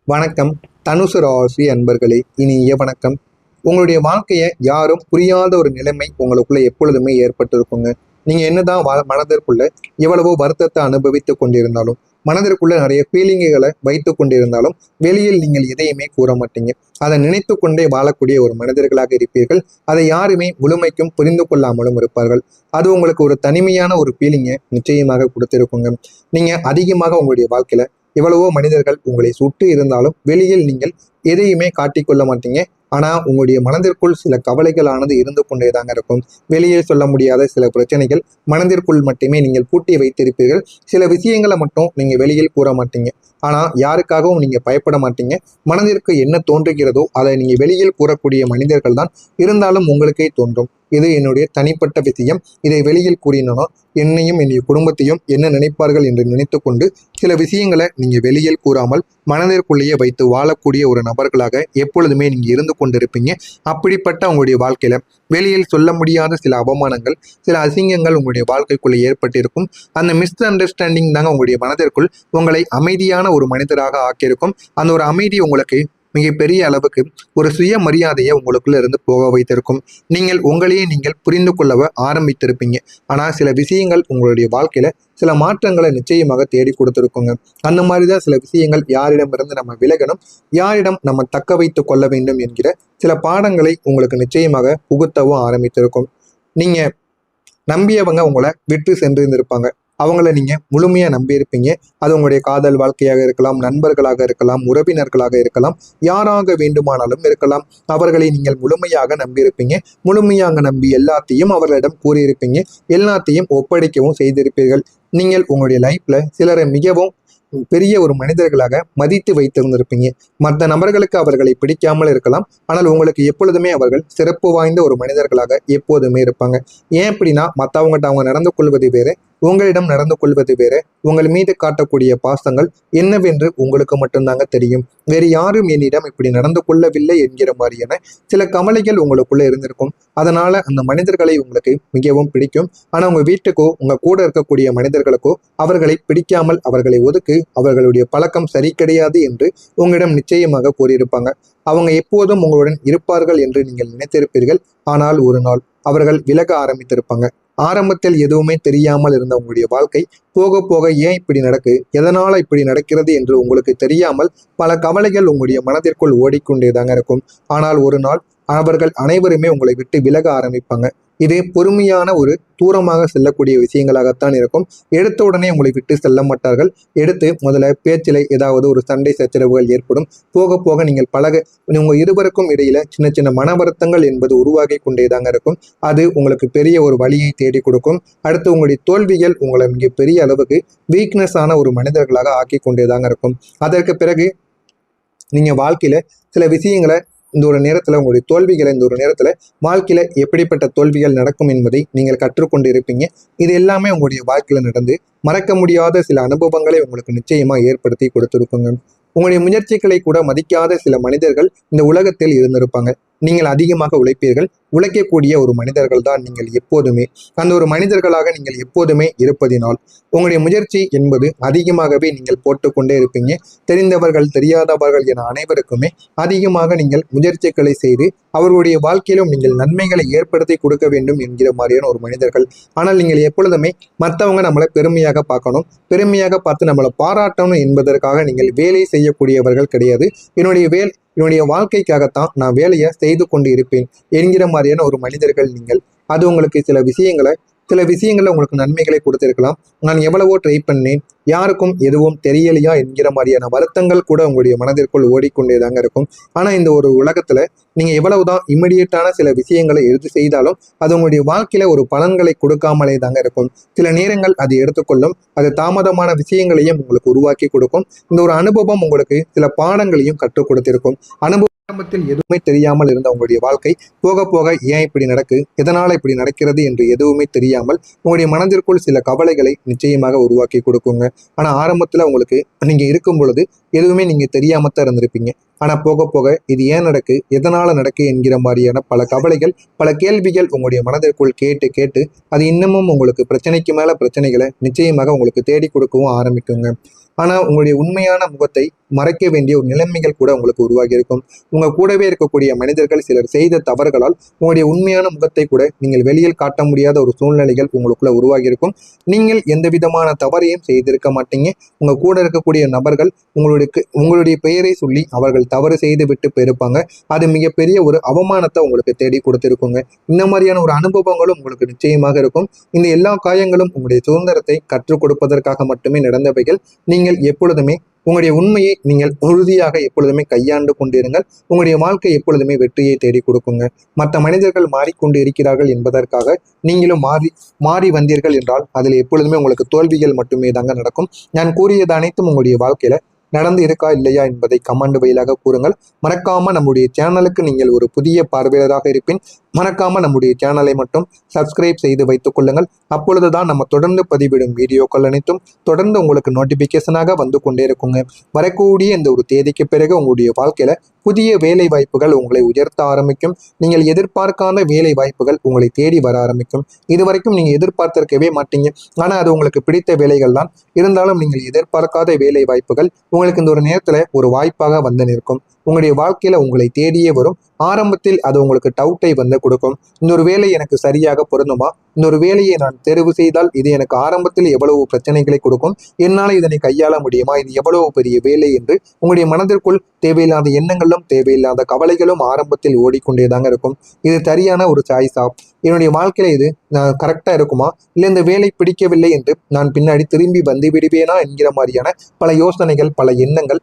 வணக்கம். தனுசு ராசி அன்பர்களே, இனிய வணக்கம். உங்களுடைய வாழ்க்கையை யாரும் புரியாத ஒரு நிலைமை உங்களுக்குள்ள எப்பொழுதுமே ஏற்பட்டிருக்குங்க. நீங்க என்னதான் மனதிற்குள்ள எவ்வளவோ வருத்தத்தை அனுபவித்து கொண்டிருந்தாலும், மனதிற்குள்ள நிறைய ஃபீலிங்குகளை வைத்து கொண்டிருந்தாலும், வெளியில் நீங்கள் எதையுமே கூற மாட்டீங்க. அதை நினைத்து கொண்டே வாழக்கூடிய ஒரு மனிதர்களாக இருப்பீர்கள். அதை யாருமே முழுமைக்கும் புரிந்து கொள்ளாமலும் இருப்பார்கள். அது உங்களுக்கு ஒரு தனிமையான ஒரு ஃபீலிங்கை நிச்சயமாக கொடுத்திருக்குங்க. நீங்க அதிகமாக உங்களுடைய வாழ்க்கையில எவ்வளவோ மனிதர்கள் உங்களை சுட்டு இருந்தாலும் வெளியில் நீங்கள் எதையுமே காட்டிக்கொள்ள மாட்டீங்க. ஆனா உங்களுடைய மனதிற்குள் சில கவலைகளானது இருந்து கொண்டேதாங்க இருக்கும். வெளியே சொல்ல முடியாத சில பிரச்சனைகள் மனதிற்குள் மட்டுமே நீங்கள் பூட்டி வைத்திருப்பீர்கள். சில விஷயங்களை மட்டும் நீங்க வெளியில் கூற மாட்டீங்க. ஆனா யாருக்காகவும் நீங்க பயப்பட மாட்டீங்க. மனதிற்கு என்ன தோன்றுகிறதோ அதை நீங்க வெளியில் கூறக்கூடிய மனிதர்கள் தான் இருந்தாலும் உங்களுக்கே தோன்றும். இது என்னுடைய தனிப்பட்ட விஷயம். இதை வெளியில் கூறினோ என்னையும் என்னுடைய குடும்பத்தையும் என்ன நினைப்பார்கள் என்று நினைத்து கொண்டு சில விஷயங்களை நீங்க வெளியில் கூறாமல் மனதிற்குள்ளேயே வைத்து வாழக்கூடிய ஒரு நபர்களாக எப்பொழுதுமே நீங்க இருந்து கொண்டிருப்பீங்க. அப்படிப்பட்ட உங்களுடைய வாழ்க்கையில வெளியில் சொல்ல முடியாத சில அவமானங்கள், சில அசிங்கங்கள் உங்களுடைய வாழ்க்கைக்குள்ளே ஏற்பட்டிருக்கும். அந்த மிஸ் அண்டர்ஸ்டாண்டிங் தாங்க உங்களுடைய மனதிற்குள் உங்களை அமைதியான ஒரு மனிதராக ஆக்கியிருக்கும். அந்த ஒரு அமைதி உங்களுக்கு மிகப்பெரிய அளவுக்கு ஒரு சுயமரியாதையை உங்களுக்குள்ள இருந்து போக வைத்திருக்கும். நீங்கள் உங்களையே நீங்கள் புரிந்து கொள்ளவ ஆரம்பித்திருப்பீங்க. ஆனால் சில விஷயங்கள் உங்களுடைய வாழ்க்கையில சில மாற்றங்களை நிச்சயமாக தேடி கொடுத்துருக்குங்க. அந்த மாதிரிதான் சில விஷயங்கள் யாரிடமிருந்து நம்ம விலகணும், யாரிடம் நம்ம தக்க வைத்துக் கொள்ள வேண்டும் என்கிற சில பாடங்களை உங்களுக்கு நிச்சயமாக புகுத்தவும் ஆரம்பித்திருக்கும். நீங்க நம்பியவங்க உங்களை விட்டு சென்று இருந்திருப்பாங்க. அவங்கள நீங்க முழுமையா நம்பியிருப்பீங்க. அது உங்களுடைய காதல் வாழ்க்கையாக இருக்கலாம், நண்பர்களாக இருக்கலாம், உறவினர்களாக இருக்கலாம், யாராக வேண்டுமானாலும் இருக்கலாம். அவர்களை நீங்கள் முழுமையாக நம்பியிருப்பீங்க. முழுமையாக நம்பி எல்லாத்தையும் அவர்களிடம் கூறியிருப்பீங்க. எல்லாத்தையும் ஒப்படைக்கவும் செய்திருப்பீர்கள். நீங்கள் உங்களுடைய லைஃப்ல சிலரை மிகவும் பெரிய ஒரு மனிதர்களாக மதித்து வைத்திருந்திருப்பீங்க. மற்ற நபர்களுக்கு அவர்களை பிடிக்காமல் இருக்கலாம். ஆனால் உங்களுக்கு எப்பொழுதுமே அவர்கள் சிறப்பு வாய்ந்த ஒரு மனிதர்களாக எப்போதுமே இருப்பாங்க. ஏன் அப்படின்னா மற்றவங்ககிட்ட அவங்க நடந்து கொள்வது வேறு, உங்களிடம் நடந்து கொள்வது வேறு. உங்கள் மீது காட்டக்கூடிய பாசங்கள் என்னவென்று உங்களுக்கு மட்டும்தாங்க தெரியும். வேறு யாரும் என்னிடம் இப்படி நடந்து கொள்ளவில்லை என்கிற மாதிரியான சில கவலைகள் உங்களுக்குள்ள இருந்திருக்கும். அதனால அந்த மனிதர்களை உங்களுக்கு மிகவும் பிடிக்கும். ஆனா உங்க வீட்டுக்கோ உங்க கூட இருக்கக்கூடிய மனிதர்களுக்கோ அவர்களை பிடிக்காமல் அவர்களை ஒதுக்கு, அவர்களுடைய பழக்கம் சரி கிடையாது என்று உங்களிடம் நிச்சயமாக கூறியிருப்பாங்க. அவங்க எப்போதும் உங்களுடன் இருப்பார்கள் என்று நீங்கள் நினைத்திருப்பீர்கள். ஆனால் ஒரு நாள் அவர்கள் விலக ஆரம்பித்திருப்பாங்க. ஆரம்பத்தில் எதுவுமே தெரியாமல் இருந்த உங்களுடைய வாழ்க்கை போக போக ஏன் இப்படி நடக்கு, எதனால இப்படி நடக்கிறது என்று உங்களுக்கு தெரியாமல் பல கவலைகள் உங்களுடைய மனதிற்குள் ஓடிக்கொண்டேதாங்க இருக்கும். ஆனால் ஒரு நாள் அவர்கள் அனைவருமே உங்களை விட்டு விலக ஆரம்பிப்பாங்க. இது பொறுமையான ஒரு தூரமாக செல்லக்கூடிய விஷயங்களாகத்தான் இருக்கும். எடுத்த உடனே உங்களை விட்டு செல்ல மாட்டார்கள். எடுத்து முதல்ல பேச்சில் ஏதாவது ஒரு சண்டை சச்சரவுகள் ஏற்படும். போக போக நீங்கள் உங்க இருவருக்கும் இடையில சின்ன சின்ன மன வருத்தங்கள் என்பது உருவாகி கொண்டேதாங்க இருக்கும். அது உங்களுக்கு பெரிய ஒரு வழியை தேடி கொடுக்கும். அடுத்து உங்களுடைய தோல்விகள் உங்களை மிக பெரிய அளவுக்கு வீக்னஸ் ஆன ஒரு மனிதர்களாக ஆக்கி கொண்டேதாங்க இருக்கும். அதற்கு பிறகு நீங்க வாழ்க்கையில சில விஷயங்களை இந்த ஒரு நேரத்துல உங்களுடைய தோல்விகளை இந்த ஒரு நேரத்துல வாழ்க்கையில எப்படிப்பட்ட தோல்விகள் நடக்கும் என்பதை நீங்கள் கற்றுக்கொண்டு இருப்பீங்க. இது எல்லாமே உங்களுடைய வாழ்க்கையில நடந்து மறக்க முடியாத சில அனுபவங்களை உங்களுக்கு நிச்சயமா ஏற்படுத்தி கொடுத்துருக்குங்க. உங்களுடைய முயற்சிகளை கூட மதிக்காத சில மனிதர்கள் இந்த உலகத்தில் இருந்திருப்பாங்க. நீங்கள் அதிகமாக உழைப்பீர்கள். உழைக்கக்கூடிய ஒரு மனிதர்கள் தான் நீங்கள் எப்போதுமே. அந்த ஒரு மனிதர்களாக நீங்கள் எப்போதுமே இருப்பதினால் உங்களுடைய முயற்சி என்பது அதிகமாகவே நீங்கள் போட்டுக்கொண்டே இருப்பீங்க. தெரிந்தவர்கள் தெரியாதவர்கள் என அனைவருக்குமே அதிகமாக நீங்கள் முயற்சிகளை செய்து அவர்களுடைய வாழ்க்கையிலும் நீங்கள் நன்மைகளை ஏற்படுத்தி கொடுக்க வேண்டும் என்கிற மாதிரியான ஒரு மனிதர்கள். ஆனால் நீங்கள் எப்பொழுதுமே மற்றவங்க நம்மளை பெருமையாக பார்க்கணும், பெருமையாக பார்த்து நம்மளை பாராட்டணும் என்பதற்காக நீங்கள் வேலை செய்யக்கூடியவர்கள் கிடையாது. என்னுடைய வாழ்க்கைக்காகத்தான் நான் வேலையை செய்து கொண்டு இருப்பேன் என்கிற மாதிரியான ஒரு மனிதர்கள் நீங்கள். அது உங்களுக்கு சில விஷயங்கள்ல உங்களுக்கு நன்மைகளை கொடுத்திருக்கலாம். நான் எவ்வளவோ ட்ரை பண்ணேன், யாருக்கும் எதுவும் தெரியலையா என்கிற மாதிரியான வருத்தங்கள் கூட உங்களுடைய மனதிற்குள் ஓடிக்கொண்டேதாங்க இருக்கும். ஆனா இந்த ஒரு உலகத்துல நீங்க எவ்வளவுதான் இமிடியேட்டான சில விஷயங்களை எடுத்து செய்தாலும் அது உங்களுடைய வாழ்க்கையில ஒரு பலன்களை கொடுக்காமலே தாங்க இருக்கும். சில நேரங்கள் அது எடுத்துக்கொள்ளும். அது தாமதமான விஷயங்களையும் உங்களுக்கு உருவாக்கி கொடுக்கும். இந்த ஒரு அனுபவம் உங்களுக்கு சில பாடங்களையும் கற்றுக் கொடுத்திருக்கும். ஆரம்பத்தில் எதுவுமே தெரியாமல் இருந்த உங்களுடைய வாழ்க்கை போக போக ஏன் இப்படி நடக்கு, எதனால இப்படி நடக்கிறது என்று எதுவுமே தெரியாமல் உங்களுடைய மனதிற்குள் சில கவலைகளை நிச்சயமாக உருவாக்கி கொடுக்குங்க. ஆனா ஆரம்பத்துல உங்களுக்கு நீங்க இருக்கும் பொழுது எதுவுமே நீங்க தெரியாமத்தான் இருந்திருப்பீங்க. ஆனா போக போக இது ஏன் நடக்கு, எதனால நடக்கு என்கிற மாதிரியான பல கவலைகள், பல கேள்விகள் உங்களுடைய மனதிற்குள் கேட்டு கேட்டு அது இன்னமும் உங்களுக்கு பிரச்சனைக்கு மேல பிரச்சனைகளை நிச்சயமாக உங்களுக்கு தேடி கொடுக்கவும் ஆரம்பிக்குங்க. ஆனால் உங்களுடைய உண்மையான முகத்தை மறைக்க வேண்டிய ஒரு நிலைமைகள் கூட உங்களுக்கு உருவாகி இருக்கும். உங்க கூடவே இருக்கக்கூடிய மனிதர்கள் சிலர் செய்த தவறுகளால் உங்களுடைய உண்மையான முகத்தை கூட நீங்கள் வெளியில் காட்ட முடியாத ஒரு சூழ்நிலைகள் உங்களுக்குள்ள உருவாகி இருக்கும். நீங்கள் எந்த விதமான தவறையும் செய்திருக்க மாட்டீங்க. உங்க கூட இருக்கக்கூடிய நபர்கள் உங்களுடைய பெயரை சொல்லி அவர்கள் தவறு செய்து விட்டு போயிருப்பாங்க. அது மிகப்பெரிய ஒரு அவமானத்தை உங்களுக்கு தேடி கொடுத்திருக்குங்க. இந்த மாதிரியான ஒரு அனுபவங்களும் உங்களுக்கு நிச்சயமாக இருக்கும். இந்த எல்லா காயங்களும் உங்களுடைய சுதந்திரத்தை கற்றுக் கொடுப்பதற்காக மட்டுமே நடந்தவைகள். நீங்கள் எப்பொழுதுமே உங்களுடைய உண்மையை நீங்கள் உறுதியாக எப்பொழுதுமே கையாண்டு கொண்டிருங்கள். உங்களுடைய வாழ்க்கை எப்பொழுதுமே வெற்றியை தேடி கொடுக்குங்க. மற்ற மனிதர்கள் மாறிக்கொண்டு இருக்கிறார்கள் என்பதற்காக நீங்களும் மாறி வந்தீர்கள் என்றால் அதில் எப்பொழுதுமே உங்களுக்கு தோல்விகள் மட்டுமே தாங்க நடக்கும். நான் கூறியது அனைத்தும் உங்களுடைய வாழ்க்கையில நடந்து இருக்கா இல்லையா என்பதை கமெண்ட் வழியாக கூறுங்கள். மறக்காம நம்முடைய சேனலுக்கு நீங்கள் ஒரு புதிய பார்வையாளராக இருப்பின் மறக்காம நம்முடைய சேனலை மட்டும் சப்ஸ்கிரைப் செய்து வைத்துக் கொள்ளுங்கள். அப்பொழுதுதான் நம்ம தொடர்ந்து பதிவிடும் வீடியோக்கள் அனைத்தும் தொடர்ந்து உங்களுக்கு நோட்டிபிகேஷனாக வந்து கொண்டே இருக்குங்க. வரக்கூடிய இந்த ஒரு தேதிக்கு பிறகு உங்களுடைய வாழ்க்கையில புதிய வேலை வாய்ப்புகள் உங்களை உயர்த்த ஆரம்பிக்கும். நீங்கள் எதிர்பார்க்காத வேலை வாய்ப்புகள் உங்களை தேடி வர ஆரம்பிக்கும். இதுவரைக்கும் நீங்க எதிர்பார்த்திருக்கவே மாட்டீங்க. ஆனா அது உங்களுக்கு பிடித்த வேலைகள் தான். இருந்தாலும் நீங்கள் எதிர்பார்க்காத வேலை வாய்ப்புகள் உங்களுக்கு இந்த ஒரு நேரத்துல ஒரு வாய்ப்பாக வந்து நிற்கும். உங்களுடைய வாழ்க்கையில உங்களை தேடியே வரும். ஆரம்பத்தில் அது உங்களுக்கு டவுட்டை வந்து கொடுக்கும். இந்த ஒரு வேலை எனக்கு சரியாக பொருந்துமா, இந்த ஒரு வேலையை நான் தேர்வு செய்தால் இது எனக்கு ஆரம்பத்தில் எவ்வளவு பிரச்சனைகளை கொடுக்கும், என்னால் இதனை கையாள முடியுமா, இது எவ்வளவு பெரிய வேலை என்று உங்களுடைய மனதிற்குள் தேவையில்லாத எண்ணங்களும் தேவையில்லாத கவலைகளும் ஆரம்பத்தில் ஓடிக்கொண்டேதாங்க இருக்கும். இது சரியான ஒரு சாய்ஸா, என்னுடைய வாழ்க்கையில இது நான் கரெக்டா இருக்குமா, இல்லை இந்த வேலை பிடிக்கவில்லை என்று நான் பின்னாடி திரும்பி வந்து விடுவேனா என்கிற மாதிரியான பல யோசனைகள், பல எண்ணங்கள்,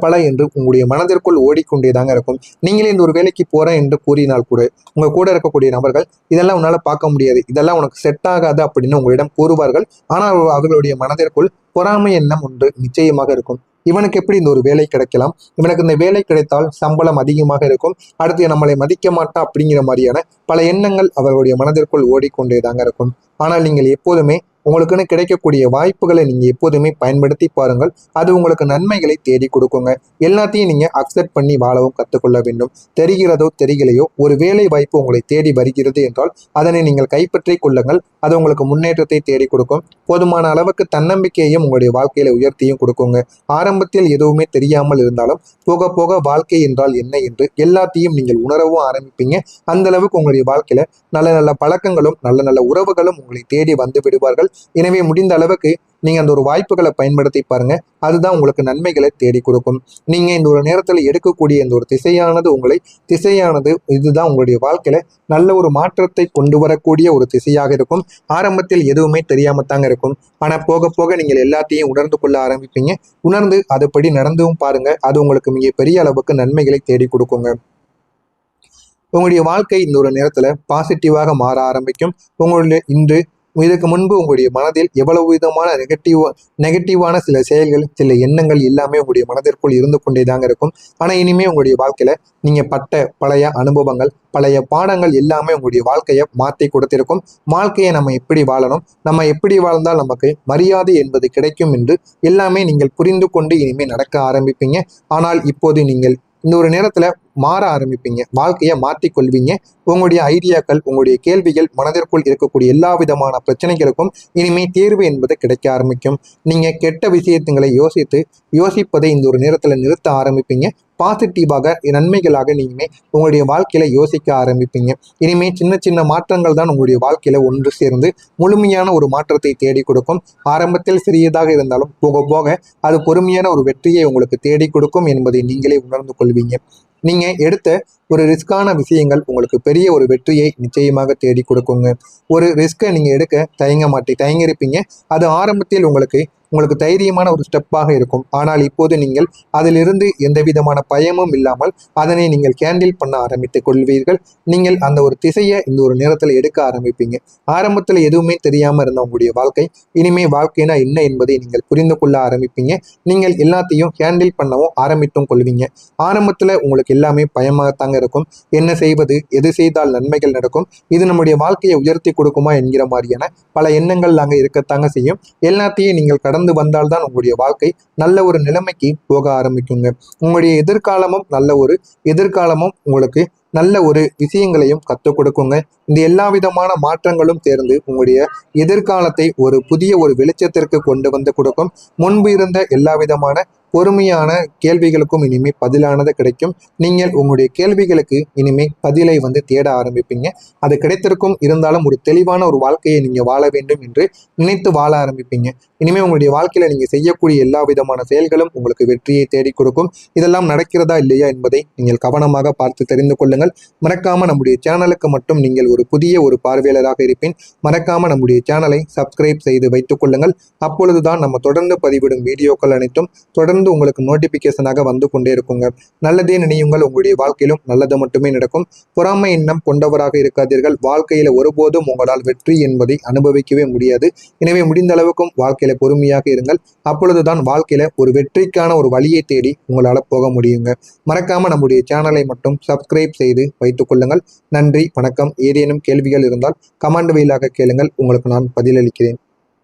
பல என்று உங்களுடைய மனதிற்குள் ஓடிக்கொண்டேதாங்க இருக்கும். நீங்களே இந்த ஒரு வேலைக்கு போறேன் என்று கூறினால் கூட உங்க கூட இருக்கக்கூடிய நபர்கள் இதெல்லாம் உன்னால பார்க்க முடியாது, இதெல்லாம் உனக்கு செட் ஆகாது அப்படின்னு உங்களிடம் கூறுவார்கள். ஆனால் அவர்களுடைய மனதிற்குள் பொறாமை எண்ணம் ஒன்று நிச்சயமாக இருக்கும். இவனுக்கு எப்படி இந்த ஒரு வேலை கிடைக்கலாம், இவனுக்கு இந்த வேலை கிடைத்தால் சம்பளம் அதிகமாக இருக்கும், அடுத்து நம்மளை மதிக்க மாட்டான் அப்படிங்கிற மாதிரியான பல எண்ணங்கள் அவர்களுடைய மனதிற்குள் ஓடிக்கொண்டேதாங்க இருக்கும். ஆனால் நீங்கள் எப்போதுமே உங்களுக்குன்னு கிடைக்கக்கூடிய வாய்ப்புகளை நீங்க எப்போதுமே பயன்படுத்தி பாருங்கள். அது உங்களுக்கு நன்மைகளை தேடி கொடுக்குங்க. எல்லாத்தையும் நீங்க அக்செப்ட் பண்ணி வாழவும் கற்றுக்கொள்ள வேண்டும். தெரிகிறதோ தெரியலையோ ஒரு வேலை வாய்ப்பு உங்களை தேடி வருகிறது என்றால் அதனை நீங்கள் கைப்பற்றி கொள்ளுங்கள். அது உங்களுக்கு முன்னேற்றத்தை தேடி கொடுக்கும். போதுமான அளவுக்கு தன்னம்பிக்கையையும் உங்களுடைய வாழ்க்கையில உயர்த்தியும் கொடுக்குங்க. ஆரம்பத்தில் எதுவுமே தெரியாமல் இருந்தாலும் போக போக வாழ்க்கை என்றால் என்ன என்று எல்லாத்தையும் நீங்கள் உணரவும் ஆரம்பிப்பீங்க. அந்த அளவுக்கு உங்களுடைய வாழ்க்கையில நல்ல நல்ல பழக்கங்களும் நல்ல நல்ல உறவுகளும் உங்களை தேடி வந்து விடுவார்கள். எனவே முடிந்த அளவுக்கு நீங்க அந்த ஒரு வாய்ப்புகளை பயன்படுத்தி பாருங்க. அதுதான் உங்களுக்கு நன்மைகளை தேடி கொடுக்கும். நீங்க இந்த ஒரு நேரத்துல எடுக்கக்கூடிய இந்த ஒரு திசையானது இதுதான் உங்களுடைய வாழ்க்கையில நல்ல ஒரு மாற்றத்தை கொண்டு வரக்கூடிய ஒரு திசையாக இருக்கும். ஆரம்பத்தில் எதுவுமே தெரியாமத்தாங்க இருக்கும். ஆனா போக போக நீங்கள் எல்லாத்தையும் உணர்ந்து கொள்ள ஆரம்பிப்பீங்க. உணர்ந்து அதுபடி நடந்தும் பாருங்க. அது உங்களுக்கு மிகப்பெரிய அளவுக்கு நன்மைகளை தேடி கொடுக்குங்க. உங்களுடைய வாழ்க்கை இந்த ஒரு நேரத்துல பாசிட்டிவாக மாற ஆரம்பிக்கும். உங்களுடைய இதுக்கு முன்பு உங்களுடைய மனதில் எவ்வளவு விதமான நெகட்டிவான சில செயல்கள், சில எண்ணங்கள் எல்லாமே உங்களுடைய மனதிற்குள் இருந்து கொண்டேதாங்க இருக்கும். ஆனா இனிமே உங்களுடைய வாழ்க்கையில நீங்க பட்ட பழைய அனுபவங்கள், பழைய பாடங்கள் எல்லாமே உங்களுடைய வாழ்க்கையை மாற்றி கொடுத்திருக்கும். வாழ்க்கையை நம்ம எப்படி வாழணும், நம்ம எப்படி வாழ்ந்தால் நமக்கு மரியாதை என்பது கிடைக்கும் என்று எல்லாமே நீங்கள் புரிந்து கொண்டு இனிமே நடக்க ஆரம்பிப்பீங்க. ஆனால் இப்போது நீங்கள் இந்த ஒரு நேரத்துல மாற ஆரம்பிப்பீங்க. வாழ்க்கையை மாற்றிக்கொள்வீங்க. உங்களுடைய ஐடியாக்கள், உங்களுடைய கேள்விகள், மனதிற்குள் இருக்கக்கூடிய எல்லா விதமான பிரச்சனைகளுக்கும் இனிமே தீர்வு என்பது கிடைக்க ஆரம்பிக்கும். நீங்க கெட்ட விஷயத்துங்களை யோசிப்பதை இந்த ஒரு நேரத்துல நிறுத்த ஆரம்பிப்பீங்க. பாசிட்டிவாக நன்மைகளாக நீங்க உங்களுடைய வாழ்க்கையில யோசிக்க ஆரம்பிப்பீங்க. இனிமே சின்ன சின்ன மாற்றங்கள் தான் உங்களுடைய வாழ்க்கையில ஒன்று சேர்ந்து முழுமையான ஒரு மாற்றத்தை தேடி கொடுக்கும். ஆரம்பத்தில் சிறியதாக இருந்தாலும் போக போக அது பொறுமையான ஒரு வெற்றியை உங்களுக்கு தேடி கொடுக்கும் என்பதை நீங்களே உணர்ந்து கொள்வீங்க. நீங்க எடுத்த ஒரு ரிஸ்கான விஷயங்கள் உங்களுக்கு பெரிய ஒரு வெற்றியை நிச்சயமாக தேடி கொடுக்குங்க. ஒரு ரிஸ்கை நீங்க எடுக்க தயங்கிருப்பீங்க. அது ஆரம்பத்தில் உங்களுக்கு தைரியமான ஒரு ஸ்டெப்பாக இருக்கும். ஆனால் இப்போது நீங்கள் அதிலிருந்து எந்த விதமான பயமும் இல்லாமல் அதனை நீங்கள் கேண்டில் பண்ண ஆரம்பித்துக் கொள்வீர்கள். நீங்கள் அந்த ஒரு திசையை இந்த ஒரு நேரத்தில் எடுக்க ஆரம்பிப்பீங்க. ஆரம்பத்தில் எதுவுமே தெரியாம இருந்த உங்களுடைய வாழ்க்கை இனிமே வாழ்க்கைனா என்ன என்பதை நீங்கள் புரிந்து கொள்ள ஆரம்பிப்பீங்க. நீங்கள் எல்லாத்தையும் கேண்டில் பண்ணவும் ஆரம்பித்தும் கொள்வீங்க. ஆரம்பத்துல உங்களுக்கு எல்லாமே பயமாகத்தாங்க இருக்கும். என்ன செய்வது, எது செய்தால் நன்மைகள் நடக்கும், இது நம்முடைய வாழ்க்கையை உயர்த்தி கொடுக்குமா என்கிற மாதிரியான பல எண்ணங்கள் அங்கே இருக்கத்தாங்க செய்யும். எல்லாத்தையும் நீங்கள் கடந்து வந்தால்தான் உங்களுடைய வாழ்க்கை நல்ல ஒரு நிலைமைக்கு போக ஆரம்பிக்குங்க. உங்களுடைய எதிர்காலமும் நல்ல ஒரு எதிர்காலமும் உங்களுக்கு நல்ல ஒரு விஷயங்களையும் கற்றுக் கொடுக்குங்க. இந்த எல்லா விதமான மாற்றங்களும் சேர்ந்து உங்களுடைய எதிர்காலத்தை ஒரு புதிய ஒரு வெளிச்சத்திற்கு கொண்டு வந்து கொடுக்கும். முன்பு இருந்த எல்லா விதமான பொறுமையான கேள்விகளுக்கும் இனிமே பதிலானது கிடைக்கும். நீங்கள் உங்களுடைய கேள்விகளுக்கு இனிமே பதிலை தேட ஆரம்பிப்பீங்க. அது கிடைத்திருக்கும், இருந்தாலும் ஒரு தெளிவான ஒரு வாழ்க்கையை நீங்க வாழ வேண்டும் என்று நினைத்து வாழ ஆரம்பிப்பீங்க. இனிமே உங்களுடைய வாழ்க்கையில நீங்க செய்யக்கூடிய எல்லா விதமான செயல்களும் உங்களுக்கு வெற்றியை தேடி கொடுக்கும். இதெல்லாம் நடக்கிறதா இல்லையா என்பதை நீங்கள் கவனமாக பார்த்து தெரிந்து கொள்ளுங்கள். மறக்காம நம்முடைய சேனலுக்கு மட்டும் நீங்கள் ஒரு புதிய ஒரு பார்வையாளராக இருப்பேன். மறக்காம நம்முடைய சேனலை சப்ஸ்கிரைப் செய்து வைத்துக் கொள்ளுங்கள். அப்பொழுதுதான் நம்ம தொடர்ந்து பதிவிடும் வீடியோக்கள் அனைத்தும் தொடர்ந்து உங்களுக்கு நோட்டிபிகேஷனாக வந்து கொண்டே இருக்குங்க. நல்லதே நினையுங்கள், உங்களுடைய வாழ்க்கையிலும் நல்லது மட்டுமே நடக்கும். பொறாமை எண்ணம் கொண்டவராக இருக்காதீர்கள். வாழ்க்கையில ஒருபோதும் உங்களால் வெற்றி என்பதை அனுபவிக்கவே முடியாது. எனவே முடிந்த அளவுக்கும் வாழ்க்கையில பொறுமையாக இருங்கள். அப்பொழுதுதான் வாழ்க்கையில ஒரு வெற்றிக்கான ஒரு வழியை தேடி உங்களால போக முடியுங்க. மறக்காம நம்முடைய சேனலை மட்டும் சப்ஸ்கிரைப் செய்து வைத்துக் கொள்ளுங்கள். நன்றி, வணக்கம். ஏதேனும் கேள்விகள் இருந்தால் கமெண்ட் வழியாக கேளுங்கள், உங்களுக்கு நான் பதிலளிக்கிறேன்.